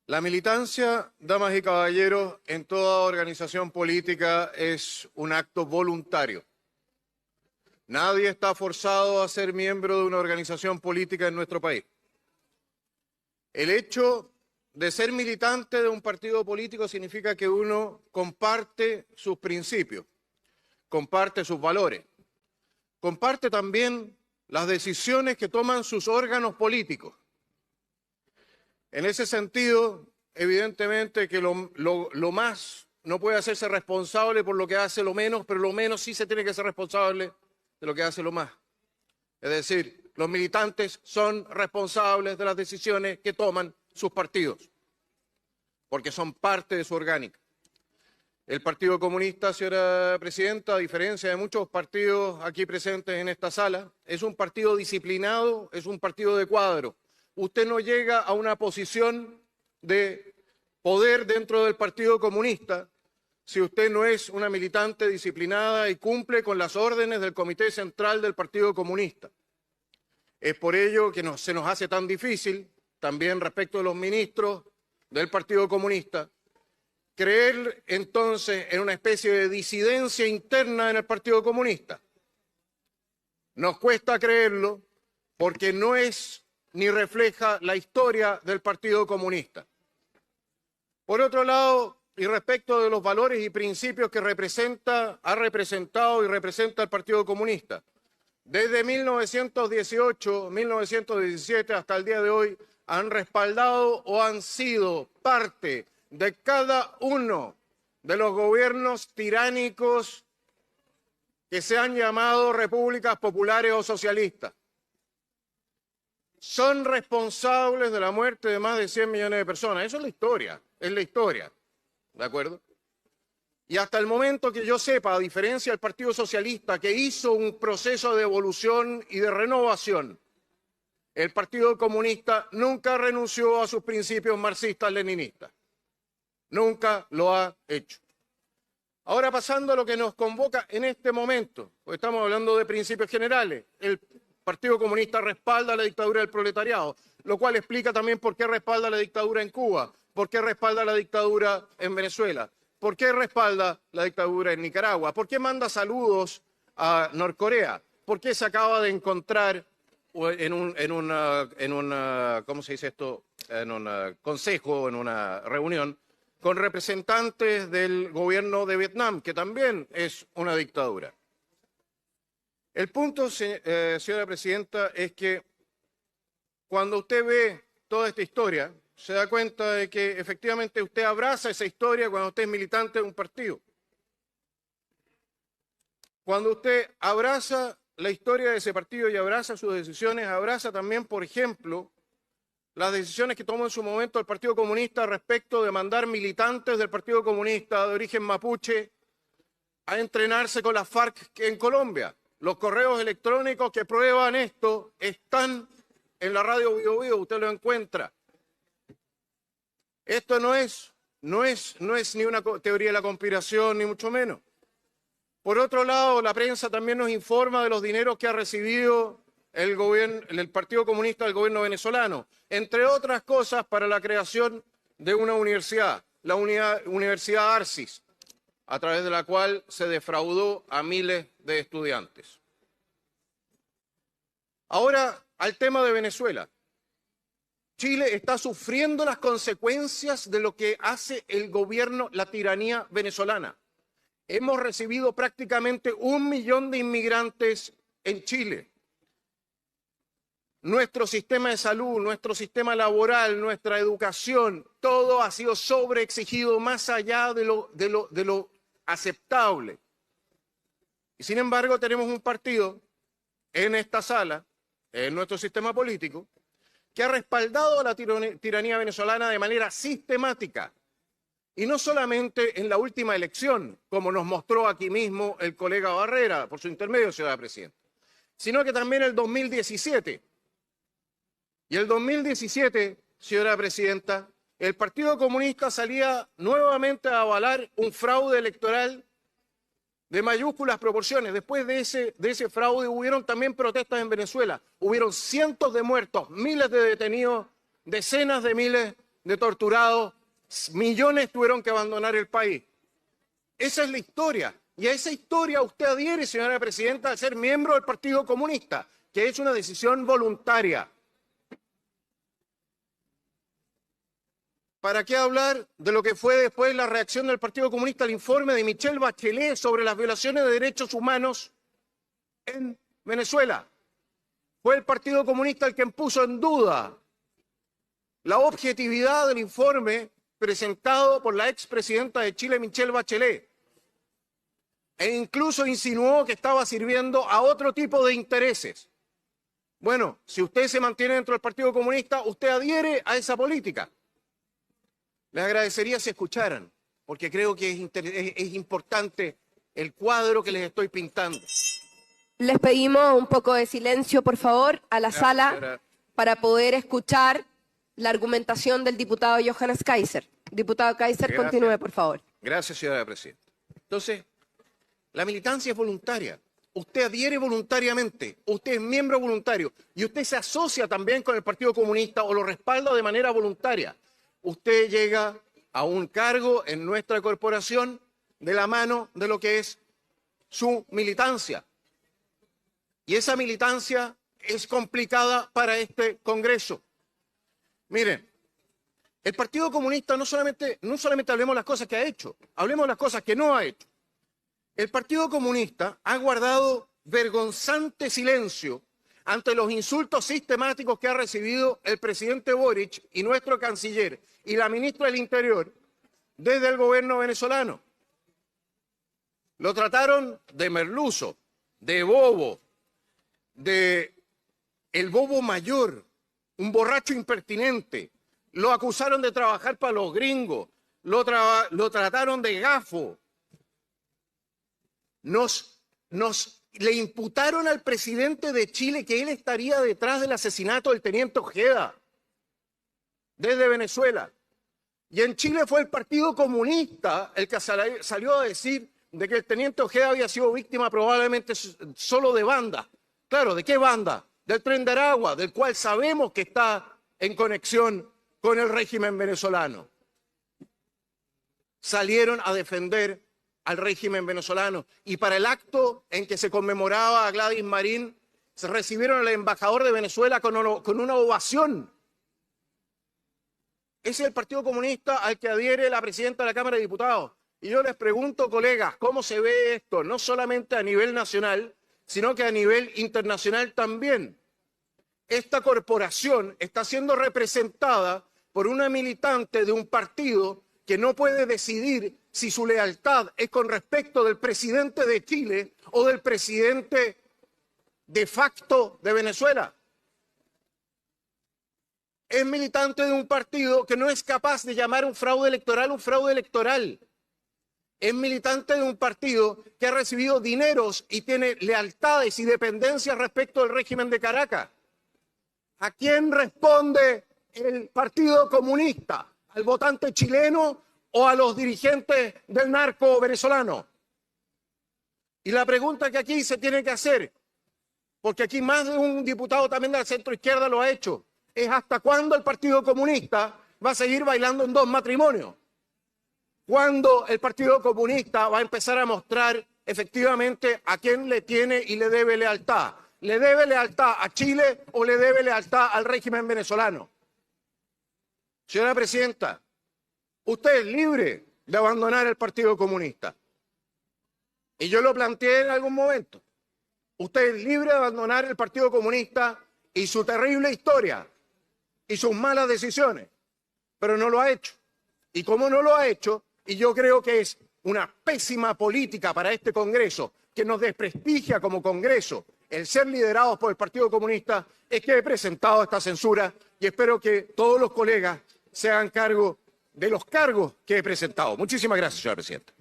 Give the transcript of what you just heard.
La militancia, damas y caballeros, en toda organización política es un acto voluntario. Nadie está forzado a ser miembro de una organización política en nuestro país. El hecho de ser militante de un partido político significa que uno comparte sus principios, comparte sus valores, comparte también las decisiones que toman sus órganos políticos. En ese sentido, evidentemente que lo más no puede hacerse responsable por lo que hace lo menos, pero lo menos sí se tiene que ser responsable de lo que hace lo más. Es decir, los militantes son responsables de las decisiones que toman sus partidos, porque son parte de su orgánica. El Partido Comunista, señora Presidenta, a diferencia de muchos partidos aquí presentes en esta sala, es un partido disciplinado, es un partido de cuadro. Usted no llega a una posición de poder dentro del Partido Comunista si usted no es una militante disciplinada y cumple con las órdenes del Comité Central del Partido Comunista. Es por ello que se nos hace tan difícil, también respecto de los ministros del Partido Comunista, creer entonces en una especie de disidencia interna en el Partido Comunista. Nos cuesta creerlo porque no es ni refleja la historia del Partido Comunista. Por otro lado, y respecto de los valores y principios que ha representado y representa el Partido Comunista, desde 1918, 1917 hasta el día de hoy, han respaldado o han sido parte de cada uno de los gobiernos tiránicos que se han llamado repúblicas populares o socialistas. Son responsables de la muerte de más de 100 millones de personas. Eso es la historia, ¿de acuerdo? Y hasta el momento que yo sepa, a diferencia del Partido Socialista, que hizo un proceso de evolución y de renovación, el Partido Comunista nunca renunció a sus principios marxistas-leninistas. Nunca lo ha hecho. Ahora pasando a lo que nos convoca en este momento, porque estamos hablando de principios generales. El Partido Comunista respalda la dictadura del proletariado, lo cual explica también por qué respalda la dictadura en Cuba, por qué respalda la dictadura en Venezuela, por qué respalda la dictadura en Nicaragua, por qué manda saludos a Norcorea, por qué se acaba de encontrar en un ¿cómo se dice esto? En un consejo, en una reunión, con representantes del gobierno de Vietnam, que también es una dictadura. El punto, señora Presidenta, es que cuando usted ve toda esta historia, se da cuenta de que efectivamente usted abraza esa historia cuando usted es militante de un partido. Cuando usted abraza la historia de ese partido y abraza sus decisiones, abraza también, por ejemplo, las decisiones que tomó en su momento el Partido Comunista respecto de mandar militantes del Partido Comunista de origen mapuche a entrenarse con las FARC en Colombia. Los correos electrónicos que prueban esto están en la radio Bio Bio, usted lo encuentra. Esto no es ni una teoría de la conspiración, ni mucho menos. Por otro lado, la prensa también nos informa de los dineros que ha recibido el Partido Comunista del gobierno venezolano, entre otras cosas para la creación de una universidad, la Universidad Arcis, a través de la cual se defraudó a miles de estudiantes. Ahora, al tema de Venezuela. Chile está sufriendo las consecuencias de lo que hace el gobierno, la tiranía venezolana. Hemos recibido prácticamente 1 millón de inmigrantes en Chile. Nuestro sistema de salud, nuestro sistema laboral, nuestra educación, todo ha sido sobreexigido más allá de lo aceptable. Y sin embargo tenemos un partido en esta sala, en nuestro sistema político, que ha respaldado a la tiranía venezolana de manera sistemática. Y no solamente en la última elección, como nos mostró aquí mismo el colega Barrera, por su intermedio, señora Presidenta, sino que también el 2017. Y el 2017, señora Presidenta, el Partido Comunista salía nuevamente a avalar un fraude electoral de mayúsculas proporciones. Después de ese fraude hubieron también protestas en Venezuela. Hubieron cientos de muertos, miles de detenidos, decenas de miles de torturados, millones tuvieron que abandonar el país. Esa es la historia. Y a esa historia usted adhiere, señora presidenta, al ser miembro del Partido Comunista, que es una decisión voluntaria. ¿Para qué hablar de lo que fue después la reacción del Partido Comunista al informe de Michelle Bachelet sobre las violaciones de derechos humanos en Venezuela? Fue el Partido Comunista el que puso en duda la objetividad del informe presentado por la expresidenta de Chile, Michelle Bachelet, e incluso insinuó que estaba sirviendo a otro tipo de intereses. Bueno, si usted se mantiene dentro del Partido Comunista, usted adhiere a esa política. Les agradecería si escucharan, porque creo que es importante el cuadro que les estoy pintando. Les pedimos un poco de silencio, por favor, a la sala para poder escuchar la argumentación del diputado Johannes Kaiser. Diputado Kaiser, continúe, por favor. Gracias, señora presidenta. Entonces, la militancia es voluntaria. Usted adhiere voluntariamente, usted es miembro voluntario y usted se asocia también con el Partido Comunista o lo respalda de manera voluntaria. Usted llega a un cargo en nuestra corporación de la mano de lo que es su militancia. Y esa militancia es complicada para este Congreso. Miren, el Partido Comunista no solamente hablemos las cosas que ha hecho, hablemos las cosas que no ha hecho. El Partido Comunista ha guardado vergonzante silencio ante los insultos sistemáticos que ha recibido el presidente Boric y nuestro canciller y la ministra del Interior desde el gobierno venezolano. Lo trataron de merluzo, de bobo, de el bobo mayor, un borracho impertinente. Lo acusaron de trabajar para los gringos, lo trataron de gafo. Le imputaron al presidente de Chile que él estaría detrás del asesinato del teniente Ojeda desde Venezuela. Y en Chile fue el Partido Comunista el que salió a decir de que el teniente Ojeda había sido víctima probablemente solo de banda. Claro, ¿de qué banda? Del Tren de Aragua, del cual sabemos que está en conexión con el régimen venezolano. Salieron a defender al régimen venezolano. Y para el acto en que se conmemoraba a Gladys Marín, se recibieron al embajador de Venezuela con una ovación. Ese es el Partido Comunista al que adhiere la presidenta de la Cámara de Diputados. Y yo les pregunto, colegas, ¿cómo se ve esto? No solamente a nivel nacional, sino que a nivel internacional también. Esta corporación está siendo representada por una militante de un partido que no puede decidir si su lealtad es con respecto del presidente de Chile o del presidente de facto de Venezuela. Es militante de un partido que no es capaz de llamar un fraude electoral. Es militante de un partido que ha recibido dineros y tiene lealtades y dependencias respecto del régimen de Caracas. ¿A quién responde el Partido Comunista? ¿Al votante chileno o a los dirigentes del narco venezolano? Y la pregunta que aquí se tiene que hacer, porque aquí más de un diputado también de la centroizquierda lo ha hecho, es ¿hasta cuándo el Partido Comunista va a seguir bailando en dos matrimonios? ¿Cuándo el Partido Comunista va a empezar a mostrar efectivamente a quién le tiene y le debe lealtad? ¿Le debe lealtad a Chile o le debe lealtad al régimen venezolano? Señora presidenta, usted es libre de abandonar el Partido Comunista. Y yo lo planteé en algún momento. Usted es libre de abandonar el Partido Comunista y su terrible historia y sus malas decisiones, pero no lo ha hecho. Y como no lo ha hecho, y yo creo que es una pésima política para este Congreso, que nos desprestigia como Congreso, el ser liderados por el Partido Comunista, es que he presentado esta censura y espero que todos los colegas se hagan cargo de los cargos que he presentado. Muchísimas gracias, señora presidenta.